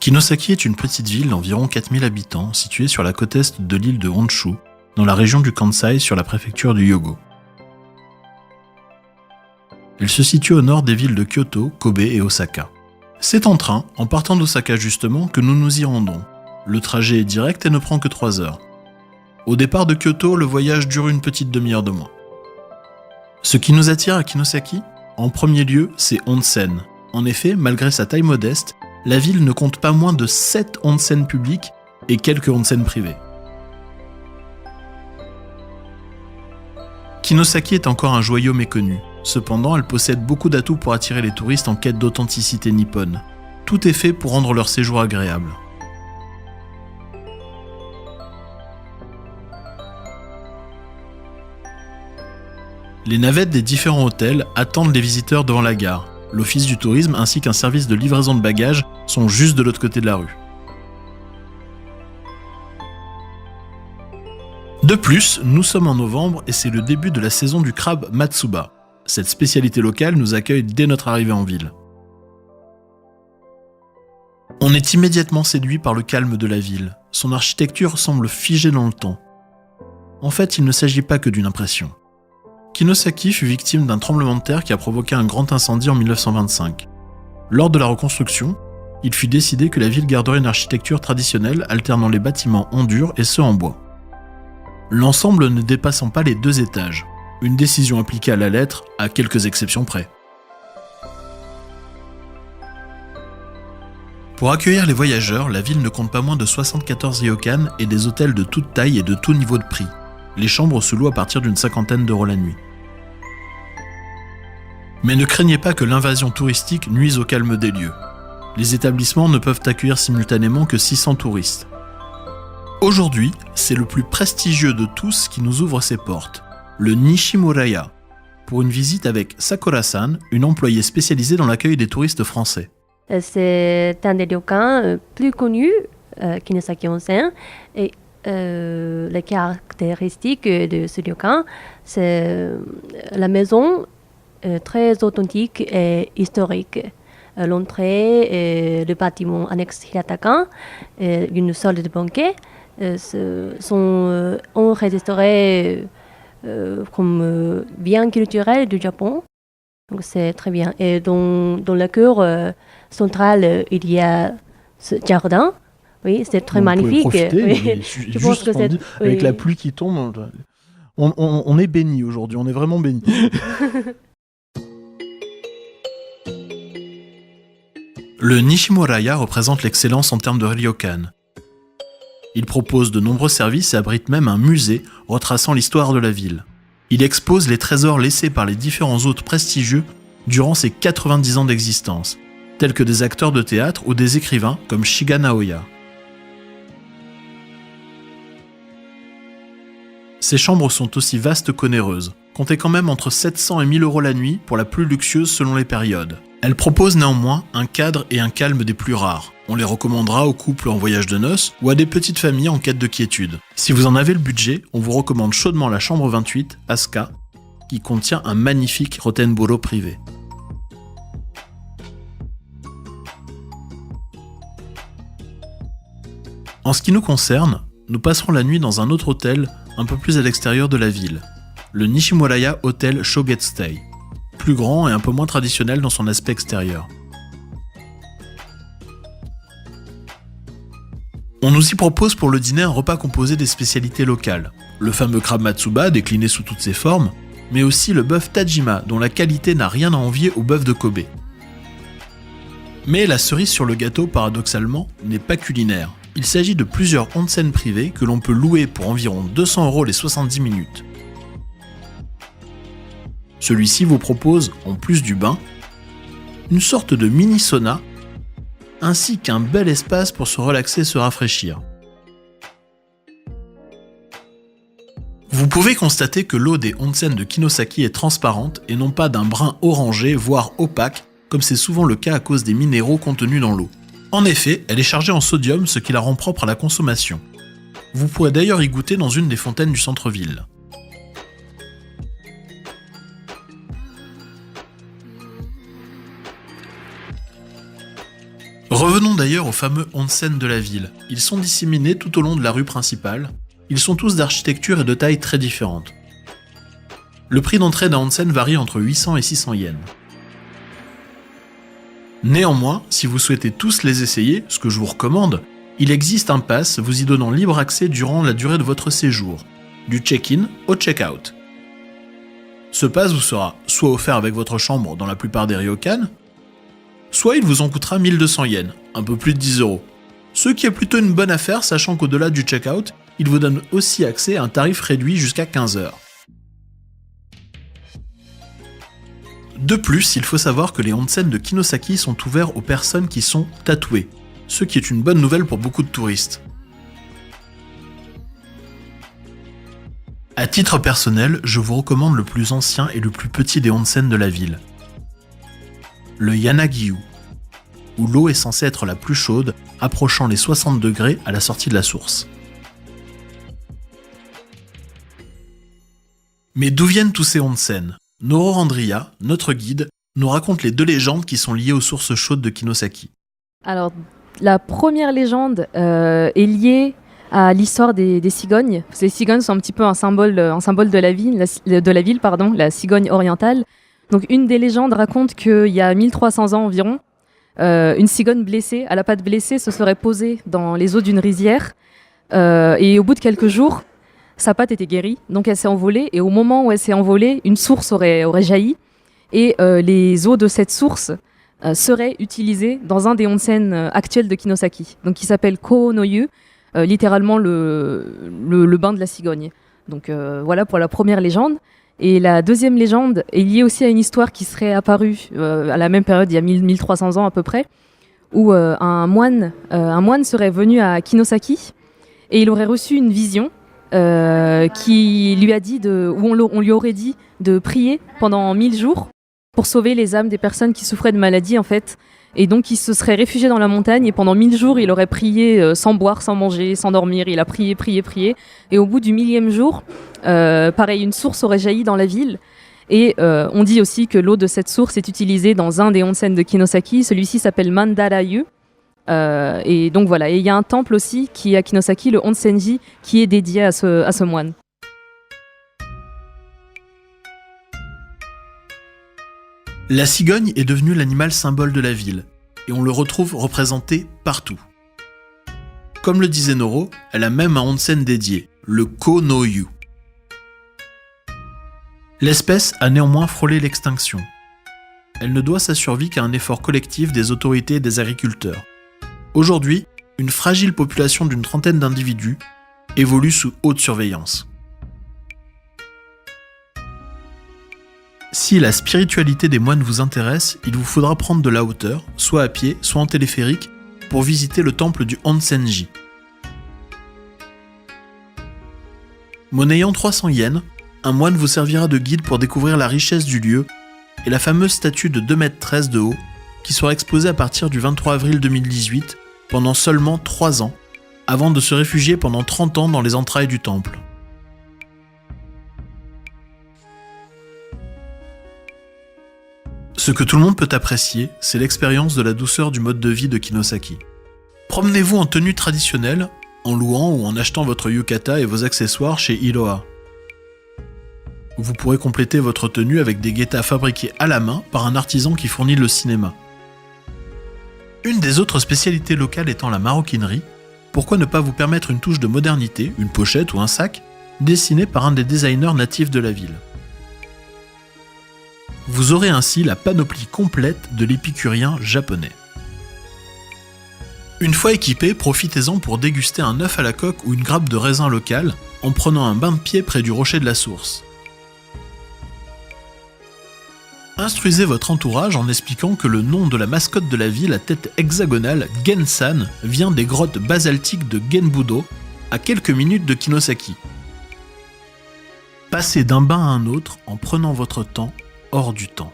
Kinosaki est une petite ville d'environ 4000 habitants située sur la côte est de l'île de Honshu, dans la région du Kansai sur la préfecture du Hyōgo. Elle se situe au nord des villes de Kyoto, Kobe et Osaka. C'est en train, en partant d'Osaka justement, que nous nous y rendons. Le trajet est direct et ne prend que 3 heures. Au départ de Kyoto, le voyage dure une petite demi-heure de moins. Ce qui nous attire à Kinosaki, en premier lieu, c'est onsen. En effet, malgré sa taille modeste, la ville ne compte pas moins de 7 onsen publics et quelques onsen privés. Kinosaki est encore un joyau méconnu. Cependant, elle possède beaucoup d'atouts pour attirer les touristes en quête d'authenticité nippone. Tout est fait pour rendre leur séjour agréable. Les navettes des différents hôtels attendent les visiteurs devant la gare. L'office du tourisme ainsi qu'un service de livraison de bagages sont juste de l'autre côté de la rue. De plus, nous sommes en novembre et c'est le début de la saison du crabe Matsuba. Cette spécialité locale nous accueille dès notre arrivée en ville. On est immédiatement séduit par le calme de la ville. Son architecture semble figée dans le temps. En fait, il ne s'agit pas que d'une impression. Kinosaki fut victime d'un tremblement de terre qui a provoqué un grand incendie en 1925. Lors de la reconstruction, il fut décidé que la ville garderait une architecture traditionnelle alternant les bâtiments en dur et ceux en bois. L'ensemble ne dépassant pas les 2 étages. Une décision appliquée à la lettre, à quelques exceptions près. Pour accueillir les voyageurs, la ville ne compte pas moins de 74 ryokan et des hôtels de toute taille et de tout niveau de prix. Les chambres se louent à partir d'une 50aine d'euros la nuit. Mais ne craignez pas que l'invasion touristique nuise au calme des lieux. Les établissements ne peuvent accueillir simultanément que 600 touristes. Aujourd'hui, c'est le plus prestigieux de tous qui nous ouvre ses portes, le Nishimuraya, pour une visite avec Sakura-san, une employée spécialisée dans l'accueil des touristes français. C'est un des ryokans plus connus, Kinosaki Onsen, et les caractéristiques de ce ryokan, c'est la maison très authentique et historique. L'entrée et le bâtiment annexe Hirataka, une salle de banquet, sont enregistrés comme bien culturel du Japon. Donc c'est très bien. Et dans la cour centrale, il y a ce jardin. Oui, c'est très magnifique. Profiter, oui. Je pense que c'est avec la pluie qui tombe. On est béni aujourd'hui, on est vraiment béni. Le Nishimuraya représente l'excellence en termes de ryokan. Il propose de nombreux services et abrite même un musée retraçant l'histoire de la ville. Il expose les trésors laissés par les différents hôtes prestigieux durant ses 90 ans d'existence, tels que des acteurs de théâtre ou des écrivains comme Shiga Naoya. Ces chambres sont aussi vastes qu'onéreuses. Comptez quand même entre 700 et 1000 euros la nuit pour la plus luxueuse selon les périodes. Elles proposent néanmoins un cadre et un calme des plus rares. On les recommandera aux couples en voyage de noces ou à des petites familles en quête de quiétude. Si vous en avez le budget, on vous recommande chaudement la chambre 28, Asuka, qui contient un magnifique Rotenboro privé. En ce qui nous concerne, nous passerons la nuit dans un autre hôtel un peu plus à l'extérieur de la ville, le Nishimuraya Hotel Shogetsutei, plus grand et un peu moins traditionnel dans son aspect extérieur. On nous y propose pour le dîner un repas composé des spécialités locales, le fameux crabe Matsuba décliné sous toutes ses formes, mais aussi le bœuf Tajima dont la qualité n'a rien à envier au bœuf de Kobe. Mais la cerise sur le gâteau, paradoxalement, n'est pas culinaire. Il s'agit de plusieurs onsen privés que l'on peut louer pour environ 200 € les 70 minutes. Celui-ci vous propose, en plus du bain, une sorte de mini sauna, ainsi qu'un bel espace pour se relaxer et se rafraîchir. Vous pouvez constater que l'eau des onsen de Kinosaki est transparente et non pas d'un brun orangé, voire opaque, comme c'est souvent le cas à cause des minéraux contenus dans l'eau. En effet, elle est chargée en sodium, ce qui la rend propre à la consommation. Vous pourrez d'ailleurs y goûter dans une des fontaines du centre-ville. Revenons d'ailleurs aux fameux onsen de la ville. Ils sont disséminés tout au long de la rue principale. Ils sont tous d'architecture et de taille très différentes. Le prix d'entrée d'un onsen varie entre 800 et 600 yens. Néanmoins, si vous souhaitez tous les essayer, ce que je vous recommande, il existe un pass vous y donnant libre accès durant la durée de votre séjour, du check-in au check-out. Ce pass vous sera soit offert avec votre chambre dans la plupart des ryokan, soit il vous en coûtera 1200 yens, un peu plus de 10 €. Ce qui est plutôt une bonne affaire, sachant qu'au-delà du check-out, il vous donne aussi accès à un tarif réduit jusqu'à 15 heures. De plus, il faut savoir que les onsen de Kinosaki sont ouverts aux personnes qui sont tatouées, ce qui est une bonne nouvelle pour beaucoup de touristes. À titre personnel, je vous recommande le plus ancien et le plus petit des onsen de la ville. Le Yanagi-yu, où l'eau est censée être la plus chaude, approchant les 60 degrés à la sortie de la source. Mais d'où viennent tous ces onsen ? Noro Randria, notre guide, nous raconte les 2 légendes qui sont liées aux sources chaudes de Kinosaki. Alors, la première légende est liée à l'histoire des cigognes. Les cigognes sont un petit peu un symbole de la ville, la cigogne orientale. Donc, une des légendes raconte qu'il y a 1300 ans environ, une cigogne blessée, à la patte blessée, se serait posée dans les eaux d'une rizière. Et au bout de quelques jours, sa patte était guérie, donc elle s'est envolée. Et au moment où elle s'est envolée, une source aurait jailli. Et les eaux de cette source seraient utilisées dans un des onsen actuels de Kinosaki, donc qui s'appelle Ko-no-yu, littéralement le bain de la cigogne. Donc voilà pour la première légende. Et la deuxième légende est liée aussi à une histoire qui serait apparue à la même période, il y a 1300 ans à peu près, où un moine serait venu à Kinosaki et il aurait reçu une vision qui lui a dit on lui aurait dit de prier pendant 1000 jours pour sauver les âmes des personnes qui souffraient de maladies en fait. Et donc il se serait réfugié dans la montagne et pendant 1000 jours il aurait prié sans boire, sans manger, sans dormir. Il a prié. Et au bout du 1000e jour, pareil, une source aurait jailli dans la ville. Et on dit aussi que l'eau de cette source est utilisée dans un des onsen de Kinosaki. Celui-ci s'appelle Mandara-yu. Et donc voilà, et il y a un temple aussi qui est à Kinosaki, le Onsenji, qui est dédié à ce moine. La cigogne est devenue l'animal symbole de la ville, et on le retrouve représenté partout. Comme le disait Noro, elle a même un onsen dédié, le Ko-no-yu. L'espèce a néanmoins frôlé l'extinction. Elle ne doit sa survie qu'à un effort collectif des autorités et des agriculteurs. Aujourd'hui, une fragile population d'une 30aine d'individus évolue sous haute surveillance. Si la spiritualité des moines vous intéresse, il vous faudra prendre de la hauteur, soit à pied, soit en téléphérique, pour visiter le temple du Onsenji. Monnayant 300 yens, un moine vous servira de guide pour découvrir la richesse du lieu et la fameuse statue de 2,13 m de haut qui sera exposée à partir du 23 avril 2018 pendant seulement 3 ans, avant de se réfugier pendant 30 ans dans les entrailles du temple. Ce que tout le monde peut apprécier, c'est l'expérience de la douceur du mode de vie de Kinosaki. Promenez-vous en tenue traditionnelle, en louant ou en achetant votre yukata et vos accessoires chez Iroha. Vous pourrez compléter votre tenue avec des getas fabriqués à la main par un artisan qui fournit le cinéma. Une des autres spécialités locales étant la maroquinerie, pourquoi ne pas vous permettre une touche de modernité, une pochette ou un sac, dessiné par un des designers natifs de la ville. Vous aurez ainsi la panoplie complète de l'épicurien japonais. Une fois équipé, profitez-en pour déguster un œuf à la coque ou une grappe de raisin local en prenant un bain de pied près du rocher de la source. Instruisez votre entourage en expliquant que le nom de la mascotte de la ville à tête hexagonale, Gensan, vient des grottes basaltiques de Genbudo, à quelques minutes de Kinosaki. Passez d'un bain à un autre en prenant votre temps hors du temps.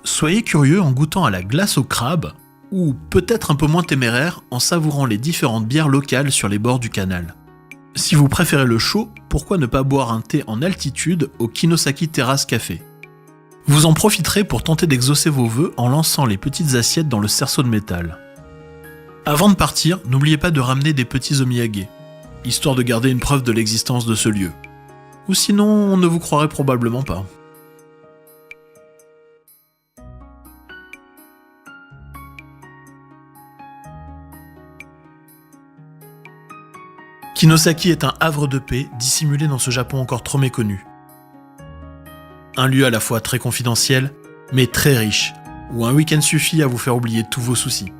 Soyez curieux en goûtant à la glace au crabe, ou peut-être un peu moins téméraire en savourant les différentes bières locales sur les bords du canal. Si vous préférez le chaud, pourquoi ne pas boire un thé en altitude au Kinosaki Terrace Café ? Vous en profiterez pour tenter d'exaucer vos vœux en lançant les petites assiettes dans le cerceau de métal. Avant de partir, n'oubliez pas de ramener des petits omiyage, histoire de garder une preuve de l'existence de ce lieu. Ou sinon, on ne vous croirait probablement pas. Kinosaki est un havre de paix dissimulé dans ce Japon encore trop méconnu. Un lieu à la fois très confidentiel, mais très riche, où un week-end suffit à vous faire oublier tous vos soucis.